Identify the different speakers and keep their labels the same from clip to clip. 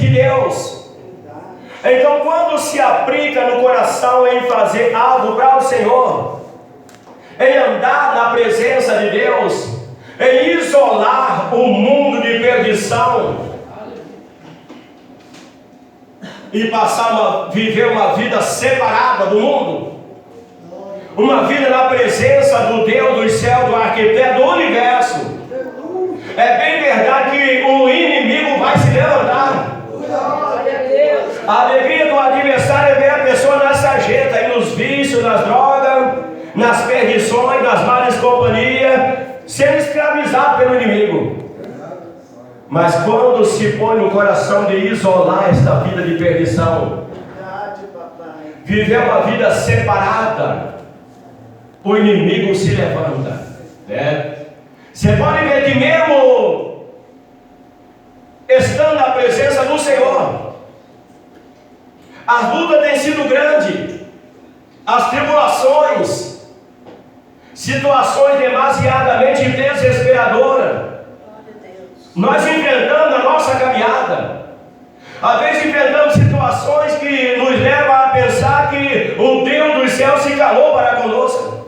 Speaker 1: de Deus. Então, quando se aplica no coração em fazer algo para o Senhor, em andar na presença de Deus, em isolar o mundo de perdição e viver uma vida separada do mundo, uma vida na presença do Deus dos céus, do arquiteto do universo, é bem verdade que o inimigo vai se levantar. A alegria do adversário é ver a pessoa na sarjeta, aí nos vícios, nas drogas, nas perdições, nas malas companhias, sendo escravizado pelo inimigo. Mas quando se põe no coração de isolar esta vida de perdição, viver uma vida separada, o inimigo se levanta, né? Você pode ver que mesmo estando na presença do Senhor, as lutas têm sido grandes, as tribulações, situações demasiadamente desesperadoras, nós enfrentamos a nossa caminhada. Às vezes enfrentamos situações que nos levam a pensar que o Deus dos céus se calou para conosco.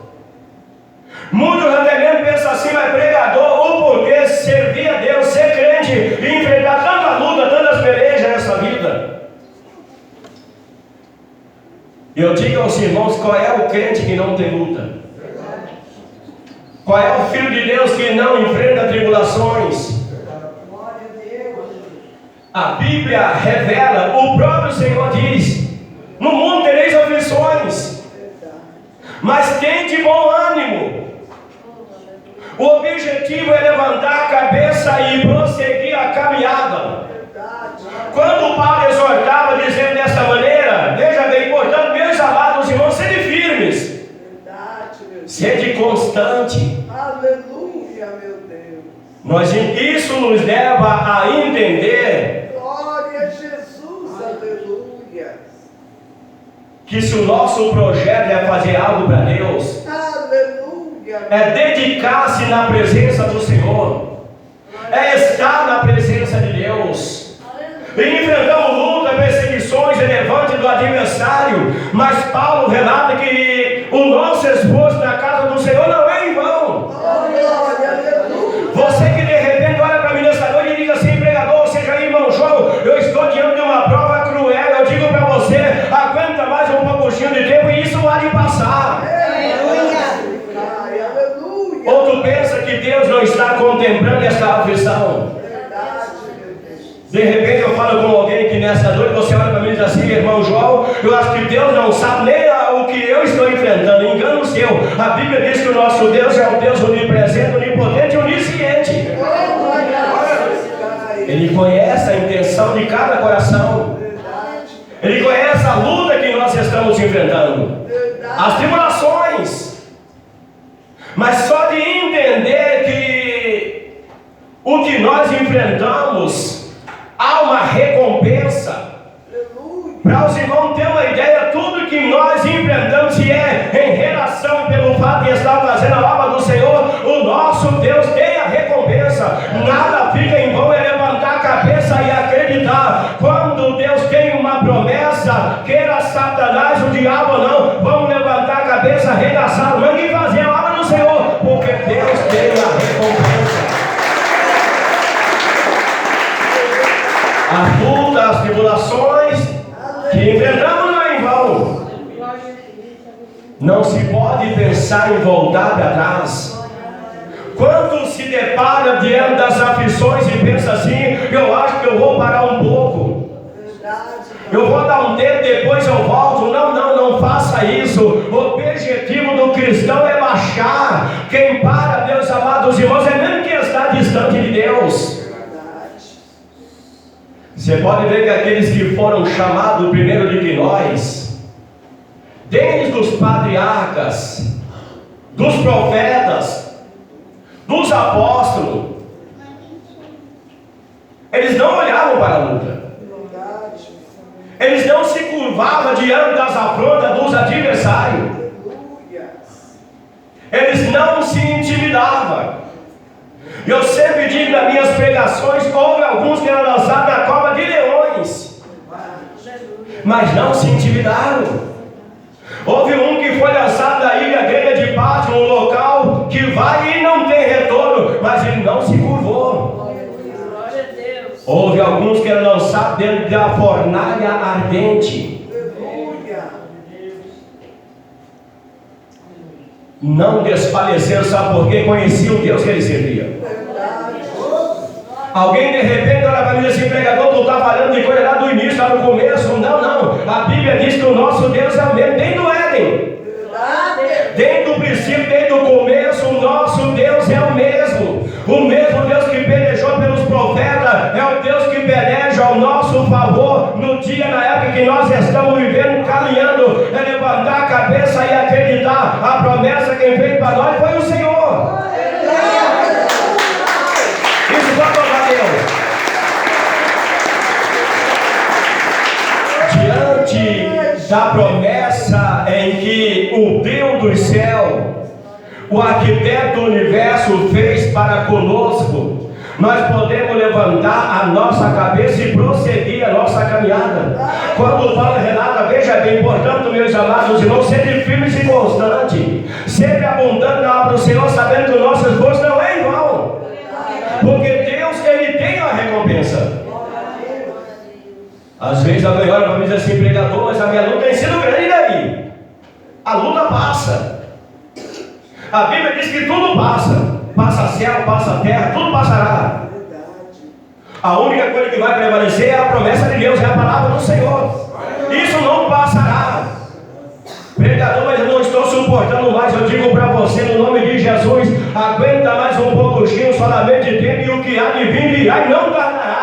Speaker 1: Muitos até mesmo pensam assim, mas pregador, o porquê servir a Deus, ser crente e enfrentar tanta luta, tantas pelejas nessa vida? Eu digo aos irmãos, qual é o crente que não tem luta? Qual é o filho de Deus que não enfrenta tribulações? A Bíblia revela, o próprio Senhor diz: no mundo tereis aflições, mas tende bom ânimo. O objetivo é levantar a cabeça e prosseguir a caminhada. Quando Paulo exortava dizendo desta maneira, veja bem, portanto, meus amados irmãos, sede firmes, sede constante.
Speaker 2: Aleluia, meu Deus.
Speaker 1: Isso nos leva a entender que se o nosso projeto é fazer algo para Deus, é dedicar-se na presença do Senhor, é estar na presença de Deus. E enfrentamos lutas, perseguições elevantes do adversário, mas Paulo relata que o nosso esforço na casa do Senhor não é em vão. Você que de repente olha para mim nessa noite e diz assim, pregador, ou seja, irmão João, eu estou diante de uma prova cruel, eu digo para você, aguenta mais um pouquinho de tempo e isso vai passar. Ou tu pensa que Deus não está contemplando esta aflição? De repente eu falo com alguém que nessa noite você olha para mim e diz assim, irmão João, eu acho que Deus não sabe nem o que eu estou enfrentando, engano seu. A Bíblia diz que o nosso Deus é um Deus onipresente, onipotente e onisciente. Ele conhece a intenção de cada coração. Ele conhece a luta que nós estamos enfrentando, as tribulações. Mas só de entender que o que nós enfrentamos, há uma recompensa. Para os irmãos terem uma ideia, tudo que nós enfrentamos, se é em relação pelo fato de estar fazendo a obra do Senhor, o nosso Deus tem a recompensa. Nada fica em vão, é levantar a cabeça e acreditar. Quando Deus tem uma promessa, queira Satanás, o diabo ou não, vamos levantar a cabeça, arregaçar a manga e fazer a obra do Senhor, porque Deus tem a recompensa. As lutas, as tribulações que enfrentamos não é em vão. Não se pode pensar em voltar para trás. Quando se depara diante das aflições e pensa assim, eu acho que eu vou parar um pouco, eu vou dar um tempo, depois eu volto. Não faça isso. O objetivo do cristão é baixar. Quem para, meus amados irmãos, é mesmo que está distante de Deus. Você pode ver que aqueles que foram chamados primeiro de que nós, desde os patriarcas, dos profetas, dos apóstolos, eles não olhavam para a luta, eles não se curvavam diante das afrontas dos adversários, eles não se intimidavam. Eu sempre digo nas minhas pregações, houve alguns que eram lançados na cova de leões, mas não se intimidaram. Houve um que foi lançado da ilha grega de Pátio, um local que vai e não tem retorno, mas ele não se curvou. Houve alguns que eram lançados dentro da fornalha ardente. Não desfaleceram, sabe por quê? Conheciam o Deus que ele servia. Alguém de repente olha para mim e diz assim: pregador, tu está falando de coisa lá do início, lá no começo. Não, não. A Bíblia diz que o nosso Deus é o mesmo, desde o Éden. Desde o princípio, desde o começo, o nosso Deus é o mesmo. O mesmo Deus que pelejou pelos profetas é o Deus que peleja ao nosso favor no dia, na época que nós estamos vivendo, caminhando. É levantar a cabeça e acreditar. A promessa que veio para nós foi o Senhor. Isso vai louvar a Deus. Diante da promessa em que o Deus do céu, o arquiteto do universo, fez para conosco, nós podemos levantar a nossa cabeça e prosseguir a nossa caminhada. Quando Paulo relata, veja bem, portanto, meus amados irmãos, sempre firmes e constantes, sempre abundando na obra do Senhor, sabendo que o nosso esforço não é em vão, porque Deus, Ele tem a recompensa. Às vezes alguém olha para mim e diz assim: pregador, mas a minha luta tem sido grande, daí a luta passa. A Bíblia diz que tudo passa. Passa céu, passa terra, tudo passará. A única coisa que vai prevalecer é a promessa de Deus, é a palavra do Senhor. Isso não passará. Pregador, mas eu não estou suportando mais. Eu digo para você, no nome de Jesus, aguenta mais um pouquinho, solamente tempo, e o que há de vir virá e não tardará.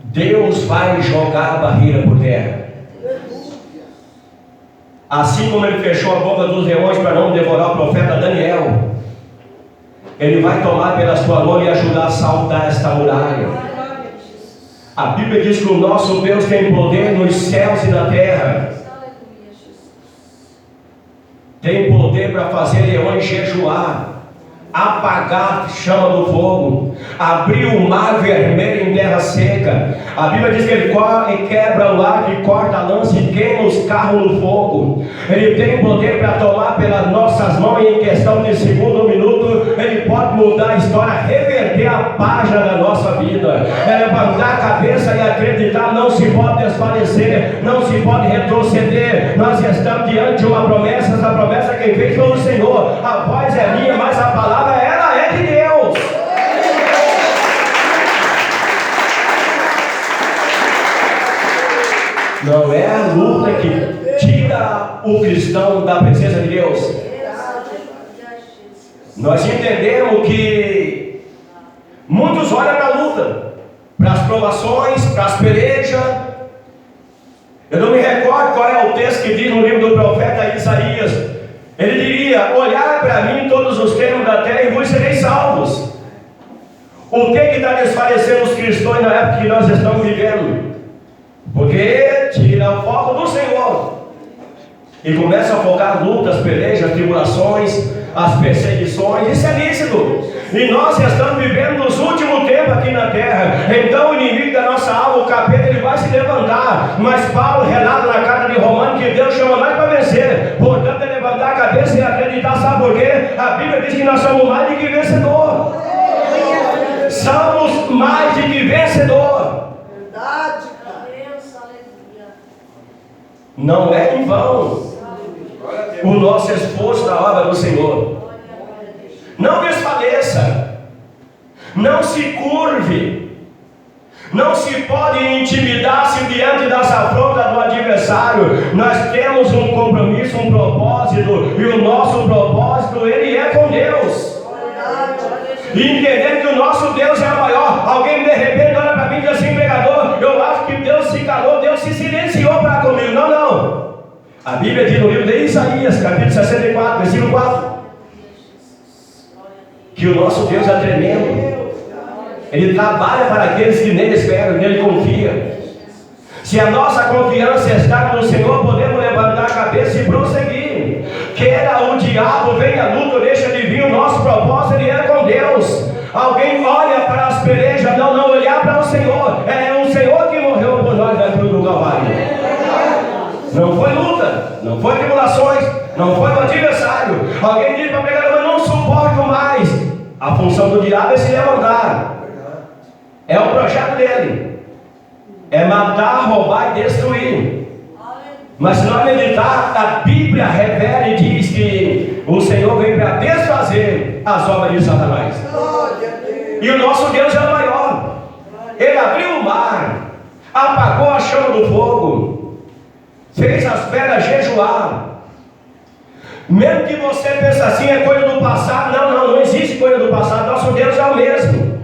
Speaker 1: Deus vai jogar a barreira por terra. Assim como Ele fechou a boca dos leões para não devorar o profeta Daniel, Ele vai tomar pela sua mão e ajudar a saltar esta muralha. A Bíblia diz que o nosso Deus tem poder nos céus e na terra. Tem poder para fazer leões jejuar, apagar a chama do fogo, abrir o mar vermelho em terra seca. A Bíblia diz que Ele quebra o arco e corta a lança e queima os carros no fogo. Ele tem poder para tomar pelas nossas mãos e em questão de segundo ou minuto Ele pode mudar a história, reverter a página da nossa vida. É levantar a cabeça e acreditar. Não se pode desfalecer, não se pode retroceder. Nós estamos diante de uma promessa. Essa promessa quem fez foi o Senhor. A voz é minha, mas a palavra ela é de Deus. Não é a luta que tira o cristão da presença de Deus. Nós entendemos que muitos olham para a luta, para as provações, para as pelejas. Eu não me recordo qual é o texto que diz no livro do profeta Isaías. Ele diria: olhai para mim todos os termos da terra e vos sereis salvos. O que está desfalecendo os cristãos na época que nós estamos vivendo? Porque tira o foco do Senhor e começa a focar as lutas, pelejas, tribulações, as perseguições. Isso é lícito. E nós estamos vivendo nos últimos tempos aqui na terra. Então o inimigo da nossa alma, o capeta, ele vai se levantar. Mas Paulo relata na carta de Romanos que Deus chama nós para vencer. Portanto, é levantar a cabeça e acreditar. Sabe por quê? A Bíblia diz que nós somos mais do que vencedor. Somos mais do que vencedor.
Speaker 2: Verdade.
Speaker 1: Não é em vão o nosso esforço na obra do Senhor. Não desfaleça, não se curve, não se pode intimidar-se diante das afrontas do adversário. Nós temos um compromisso, um propósito, e o nosso propósito, ele é com Deus. E entendendo que o nosso Deus é o maior. Alguém de repente olha para mim e diz assim: pregador, eu acho que Deus se calou, Deus se silenciou para comigo. Não, não. A Bíblia diz no livro de Isaías, capítulo 64, versículo 4, que o nosso Deus é tremendo. Ele trabalha para aqueles que nele esperam, nele confiam. Se a nossa confiança está no Senhor, podemos levantar a cabeça e prosseguir. Queira o diabo, venha a luta, deixa de vir, o nosso propósito ele é com Deus. Alguém olha para as pelejas, não olhar para o Senhor. É o Senhor que morreu por nós na cruz do Calvário. Não foi luta, não foi tribulações, não foi o adversário. Alguém diz para a pregadora: eu não suporto mais. A função do diabo é se levantar. É o projeto dele. É matar, roubar e destruir. Mas se nós meditar, a Bíblia revela e diz que o Senhor veio para desfazer as obras de Satanás. E o nosso Deus é o maior. Ele abriu o mar, apagou a chama do fogo, fez as pedras jejuar. Mesmo que você pense assim, é coisa do passado. Não existe coisa do passado. Nosso Deus é o mesmo.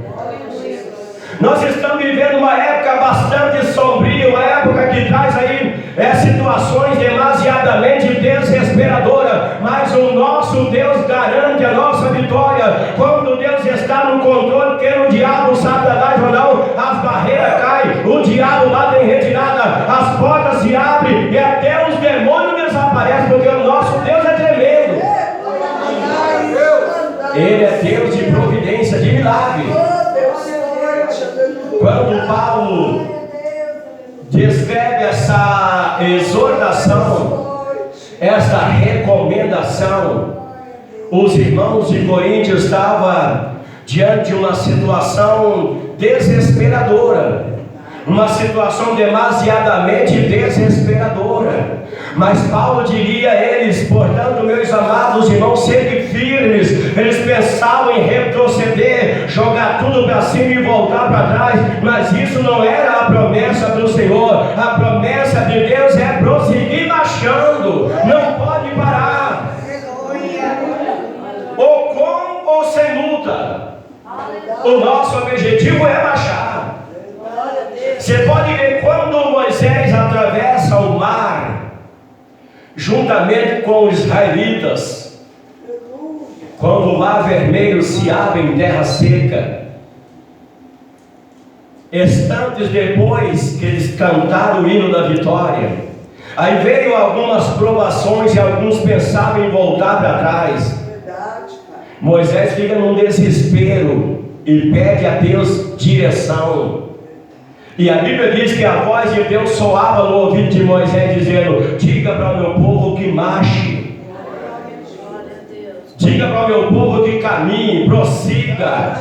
Speaker 1: Nós estamos vivendo uma época bastante sombria, uma época que traz aí situações demasiadamente desesperadoras, mas o nosso Deus garante a nossa vitória. Quando Deus está no controle, quer o diabo, Satanás ou não, as barreiras caem, o diabo bate em retirada, as portas se abrem e até os demônios desaparecem, porque o nosso Deus é tremendo. Ele é Deus de providência, de milagre. Quando Paulo descreve essa exortação, esta recomendação, os irmãos de Coríntios estavam diante de uma situação desesperadora, uma situação demasiadamente desesperadora. Mas Paulo diria a eles: portanto, meus amados irmãos, sede firmes. Eles pensavam em retroceder, jogar tudo para cima e voltar para trás, mas isso não era a promessa do Senhor. A promessa de Deus é prosseguir marchando, não pode parar, ou com ou sem luta. O nosso objetivo é marchar. Você pode ver quando Moisés atravessa o mar juntamente com os israelitas, quando o mar vermelho se abre em terra seca, instantes depois que eles cantaram o hino da vitória, aí veio algumas provações e alguns pensavam em voltar para trás. Moisés fica num desespero e pede a Deus direção. E a Bíblia diz que a voz de Deus soava no ouvido de Moisés, dizendo: diga para o meu povo que marche, diga para o meu povo que caminhe, prossiga.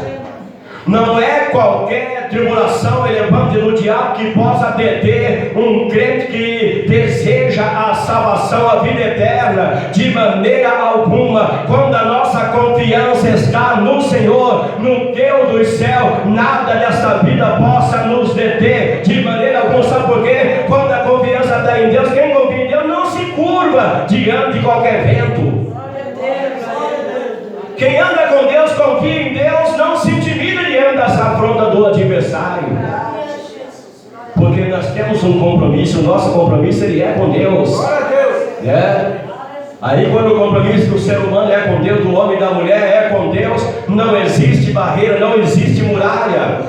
Speaker 1: Não é qualquer tribulação elevante do diabo que possa deter um crente que deseja a salvação, a vida eterna, de maneira alguma. Quando a nossa confiança está no Senhor, no Deus dos céus, nada dessa vida possa nos deter, de maneira alguma. Sabe por quê? Quando a confiança está em Deus, quem confia em Deus não se curva diante de qualquer vento. Quem anda com Deus, confia em Deus, não se intimida diante dessa afronta do adversário. Porque nós temos um compromisso, o nosso compromisso ele é com Deus. Aí quando o compromisso do ser humano é com Deus, do homem e da mulher é com Deus, não existe barreira, não existe muralha.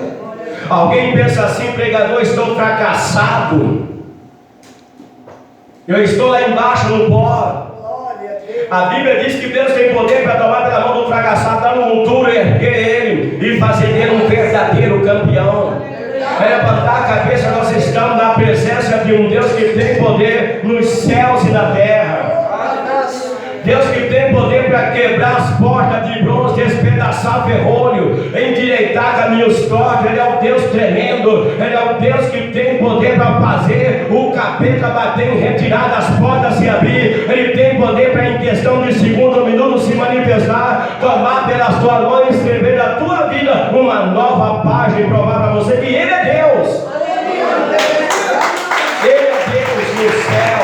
Speaker 1: Alguém pensa assim: pregador, estou fracassado, eu estou lá embaixo no pó. A Bíblia diz que Deus tem poder para tomar pela mão do fracassado, dar no monturo, erguer ele e fazer dele um verdadeiro campeão. É levantar a cabeça. Nós estamos na presença de um Deus que tem poder nos céus e na terra. Deus que tem poder para quebrar as portas de bronze, despedaçar ferrolho, endireitar caminhos tortos. Ele é um Deus tremendo. Ele é um Deus que tem poder para fazer o capeta bater em retirada, as portas se abrir. Ele tem poder para, em questão de segundo ou minuto, se manifestar, tomar pelas tuas mãos e escrever na tua vida uma nova página e provar para você que Ele é Deus. Ele é Deus no céu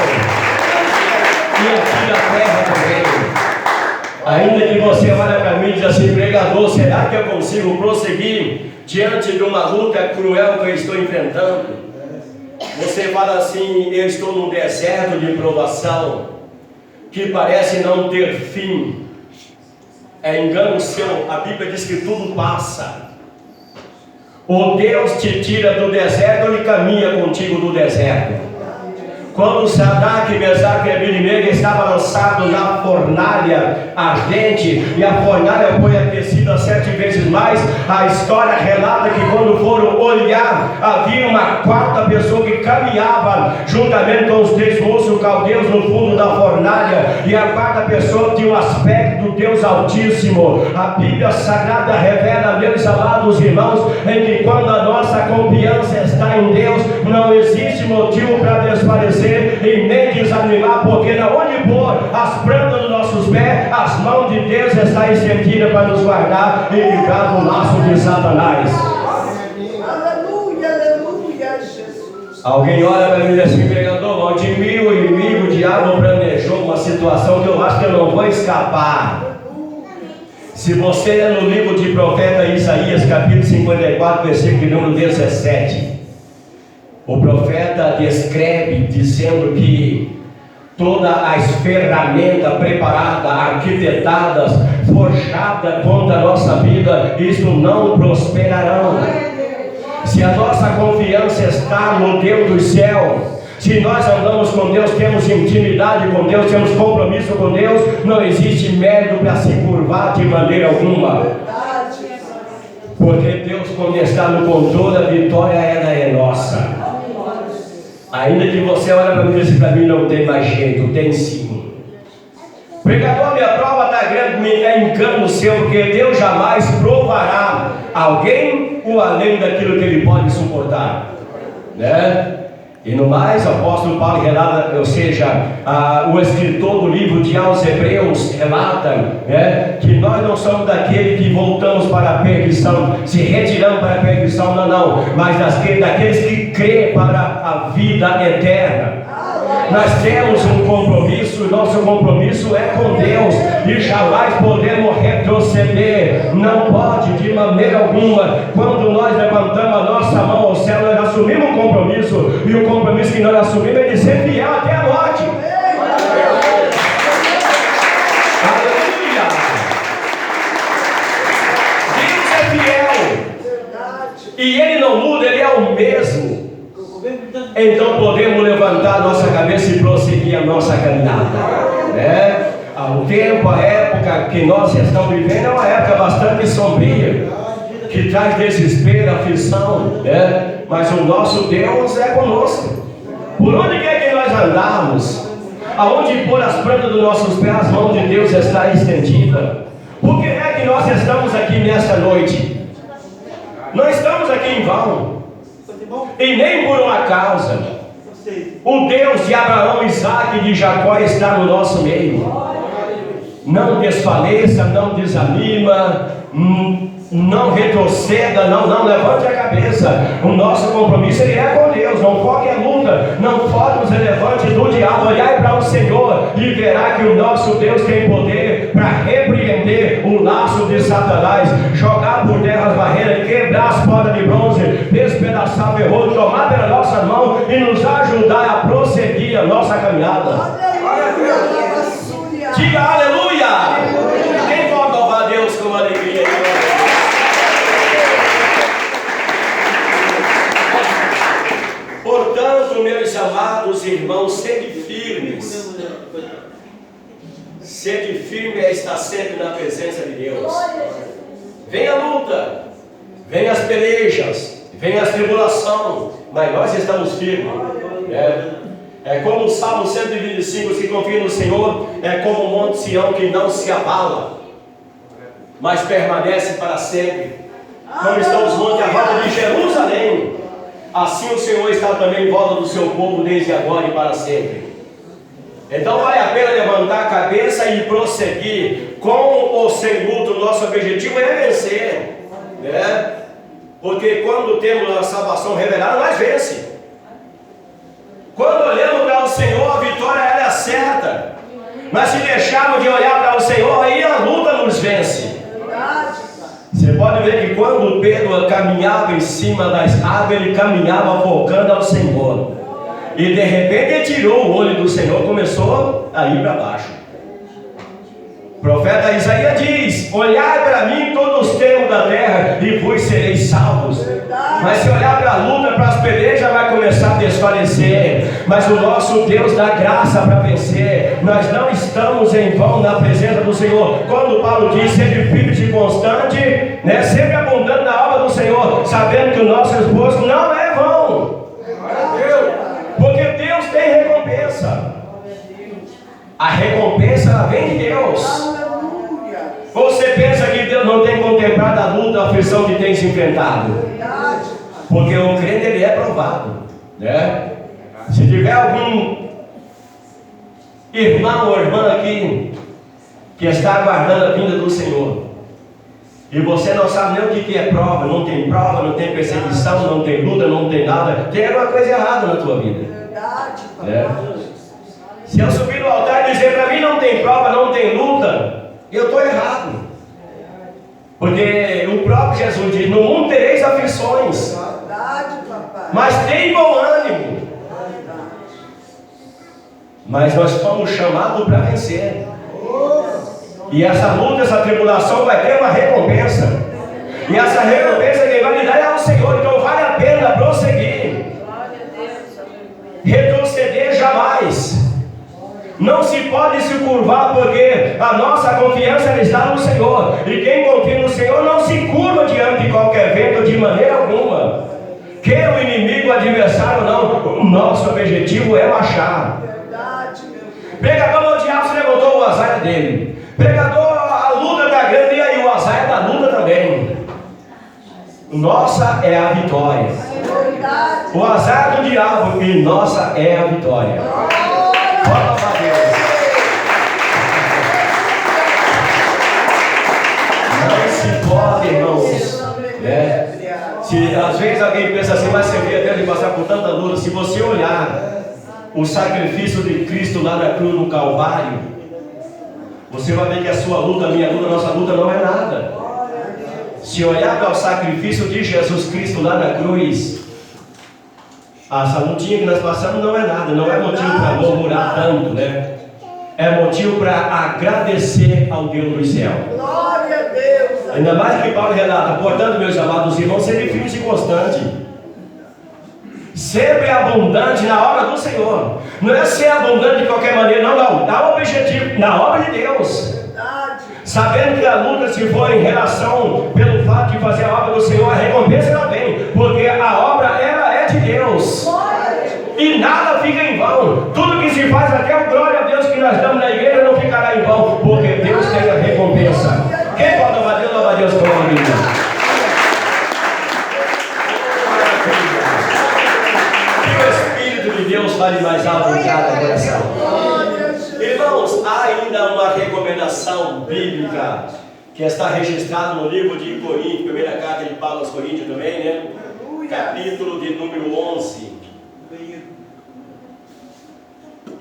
Speaker 1: e aqui na terra também. Ainda que você olhe para mim e diz assim: pregador, será que eu consigo prosseguir diante de uma luta cruel que eu estou enfrentando? Você fala assim: eu estou num deserto de provação que parece não ter fim. É engano seu. A Bíblia diz que tudo passa. Ou Deus te tira do deserto, ou Ele caminha contigo do deserto. Quando Sadraque, Mesaque e Abednego estavam lançados na fornalha ardente, e a fornalha foi aquecida 7 vezes mais, a história relata que quando foram olhar, havia uma quarta pessoa que caminhava juntamente com os 3 moços caldeus no fundo da fornalha, e a quarta pessoa tinha o aspecto do Deus Altíssimo. A Bíblia Sagrada revela, meus amados irmãos, em que quando a nossa confiança está em Deus, não existe motivo para desfalecer e nem desanimar, porque na onde pôr as plantas dos nossos pés, as mãos de Deus estão estendidas para nos guardar e livrar do laço de Satanás.
Speaker 2: Aleluia, aleluia, Jesus.
Speaker 1: Alguém olha para mim e diz assim: pregador, Valdemir, o inimigo, o diabo planejou uma situação que eu acho que eu não vou escapar. Se você ler no livro de profeta Isaías, capítulo 54, versículo número 17, o profeta descreve dizendo que todas as ferramentas preparadas, arquitetadas, forjadas contra a nossa vida, isso não prosperarão. Se a nossa confiança está no Deus do céu, se nós andamos com Deus, temos intimidade com Deus, temos compromisso com Deus, não existe mérito para se curvar de maneira alguma. Porque Deus, quando está no controle, a vitória ela é nossa. Ainda que você olha para mim e diz: para mim não tem mais jeito, tem sim. Pregador, minha prova está grande, é engano seu, porque Deus jamais provará alguém o além daquilo que ele pode suportar, né? E no mais, o apóstolo Paulo relata, ou seja, o escritor do livro de aos Hebreus relata, né, que nós não somos daqueles que voltamos para a perdição, se retiramos para a perdição, não, mas daqueles que crêem para a vida eterna. Nós temos um compromisso, nosso compromisso é com Deus, e jamais podemos retroceder, não pode de maneira alguma. Quando nós levantamos a nossa mão ao céu, nós assumimos um compromisso, e o compromisso que nós assumimos é de ser fiel até a morte. Aleluia! Deus é fiel, e Ele não muda, Ele é o mesmo. Então podemos levantar a nossa cabeça e prosseguir a nossa caminhada, né? O tempo, a época que nós estamos vivendo é uma época bastante sombria, que traz desespero, aflição, né? Mas o nosso Deus é conosco. Por onde quer que nós andarmos, aonde pôr as plantas dos nossos pés, as mãos de Deus está estendida. Por que é que nós estamos aqui nesta noite? Não estamos aqui em vão, e nem por uma causa. O Deus de Abraão, Isaque e de Jacó está no nosso meio. Não desfaleça, não desanima, não retroceda, não levante a cabeça. O nosso compromisso ele é com Deus. Não foque a luta, não foque os elefantes do diabo. Olhai para o Senhor e verá que o nosso Deus tem poder para repreender o laço de Satanás, jogar por terra as barreiras, quebrar as portas de bronze, despedaçar o ferrolho, tomar pela nossa mão e nos ajudar a prosseguir a nossa caminhada. Diga aleluia! Quem pode louvar a Deus com alegria? Portanto, meus amados irmãos, sede firmes. Sede firme é estar sempre na presença de Deus. Vem a luta, vem as pelejas, vem as tribulações, mas nós estamos firmes. É como o Salmo 125, que confia no Senhor, é como o Monte Sião que não se abala, mas permanece para sempre. Como estão os montes à volta de Jerusalém, assim o Senhor está também em volta do seu povo desde agora e para sempre. Então vale a pena levantar a cabeça e prosseguir com ou sem luta. O nosso objetivo é vencer, né? Porque quando temos a salvação revelada, nós vencemos. Quando olhamos para o Senhor, a vitória ela é certa. Mas se deixarmos de olhar para o Senhor, aí a luta nos vence. Você pode ver que quando Pedro caminhava em cima das águas, ele caminhava focando ao Senhor. E de repente ele tirou o olho do Senhor e começou a ir para baixo. O profeta Isaías diz: olhai para mim todos os termos da terra e vos sereis salvos. Mas se olhar para a luta, para as pelejas, vai começar a desfalecer. desfalecer, mas o nosso Deus dá graça para vencer. Nós não estamos em vão na presença do Senhor. Quando Paulo diz sempre firmes e constante, né, sempre abundando na obra do Senhor, sabendo que o nosso esforço não é vão, porque Deus tem recompensa. A recompensa ela vem de Deus. Você pensa que Deus não tem contemplado a luta, a aflição que tem se enfrentado? Porque o crente ele é provado, né? Se tiver algum irmão ou irmã aqui que está aguardando a vinda do Senhor, e você não sabe nem o que é prova, não tem perseguição, não tem luta, não tem nada, tem alguma coisa errada na tua vida. É. Se eu subir no altar e dizer para mim não tem prova, não tem luta, eu estou errado. Porque o próprio Jesus diz: no mundo tereis aflições, mas tem bom ânimo. Mas nós fomos chamados para vencer. E essa luta, essa tribulação vai ter uma recompensa. E essa recompensa quem vai lhe dar é o Senhor. Então vale a pena prosseguir. Retroceder jamais. Não se pode se curvar, porque a nossa confiança está no Senhor. E quem confia no Senhor não se curva diante de qualquer vento de maneira alguma. Quer o inimigo, o adversário não, o nosso objetivo é marchar. Pregador, o diabo se levantou o azar dele. Pregador, a luta está grande, e aí o azar da luta também. Nossa é a vitória. O azar do diabo e nossa é a vitória. Fala para Deus. Não se pode, irmãos, né? Se às vezes alguém pensa assim, mas você vê Deus de passar por tanta luta. Se você olhar o sacrifício de Cristo lá na cruz, no Calvário, você vai ver que a sua luta, a minha luta, a nossa luta não é nada. Se olhar para o sacrifício de Jesus Cristo lá na cruz, essa lutinha que nós passamos não é nada, não é motivo para murmurar tanto, né? É motivo para agradecer ao Deus do céu.
Speaker 2: Glória a Deus.
Speaker 1: Ainda mais que Paulo relata: portanto, meus amados irmãos, sede firmes e constantes, sempre abundante na obra do Senhor. Não é ser abundante de qualquer maneira, não. Dá o objetivo na obra de Deus. Sabendo que a luta, se for em relação pelo fato de fazer a obra do Senhor, a recompensa ela vem, porque a obra ela é de Deus. E nada fica em vão. Tudo que se faz aqui é glória a Deus que nós damos na igreja, não ficará em vão, porque Deus tem a recompensa. Quem pode louvar Deus, louva a Deus com a vida. Que o Espírito de Deus fale mais alto em cada coração. Irmãos, há ainda uma recomendação bíblica que está registrada no livro de Coríntios, primeira carta de Paulo aos Coríntios também, né? Capítulo de número 11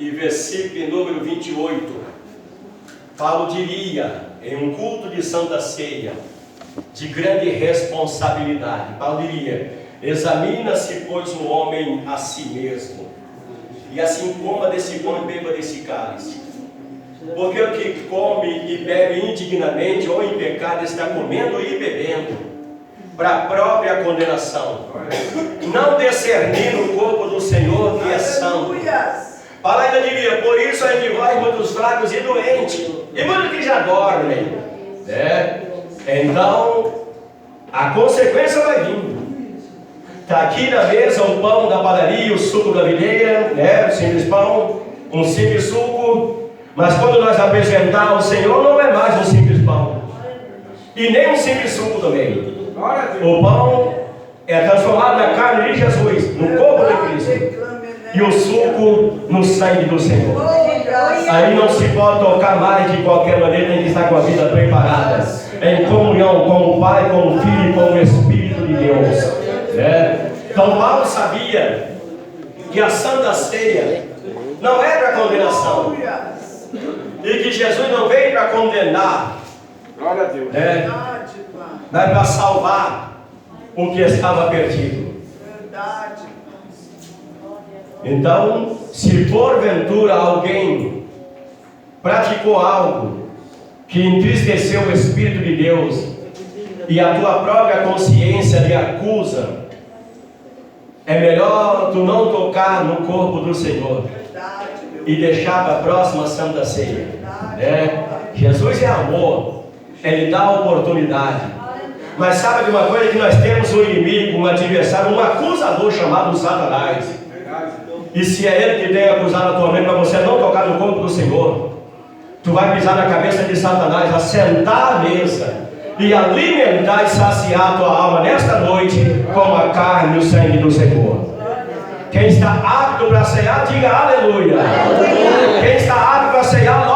Speaker 1: e versículo de número 28. Paulo diria, em um culto de Santa Ceia, de grande responsabilidade, Paulo diria: examina-se, pois, o homem a si mesmo, e assim coma desse pão e beba desse cálice. Porque o que come e bebe indignamente ou em pecado está comendo e bebendo para a própria condenação, não discernindo o corpo do Senhor que é santo. Paulo ainda diria: por isso é de vós muitos fracos e doentes, e muitos que já dormem, né? Então a consequência vai vindo. Está aqui na mesa o pão da padaria, o suco da videira, né? O simples pão, um simples suco. Mas quando nós apresentar ao Senhor, não é mais um simples pão, e nem um simples suco também. O pão é transformado na carne de Jesus, no corpo de Cristo, e o suco no sangue do Senhor. Aí não se pode tocar mais de qualquer maneira, tem que estar com a vida preparada, em comunhão com o Pai, com o Filho e com o Espírito de Deus, né? Então Paulo sabia que a Santa Ceia não é para condenação, e que Jesus não veio para condenar,
Speaker 3: glória a Deus,
Speaker 1: né? Mas para salvar o que estava perdido. Então, se porventura alguém praticou algo que entristeceu o Espírito de Deus, e a tua própria consciência lhe acusa, É melhor tu não tocar no corpo do Senhor e deixar para a próxima Santa Ceia. Jesus é amor, Ele dá a oportunidade. Mas sabe de uma coisa? Que nós temos um inimigo, um adversário, um acusador chamado Satanás. E se é ele que tem acusado a tua mente para você não tocar no corpo do Senhor, tu vai pisar na cabeça de Satanás, assentar à mesa e alimentar e saciar a tua alma nesta noite com a carne e o sangue do Senhor. Quem está apto para cear, diga aleluia. Quem está apto para cear,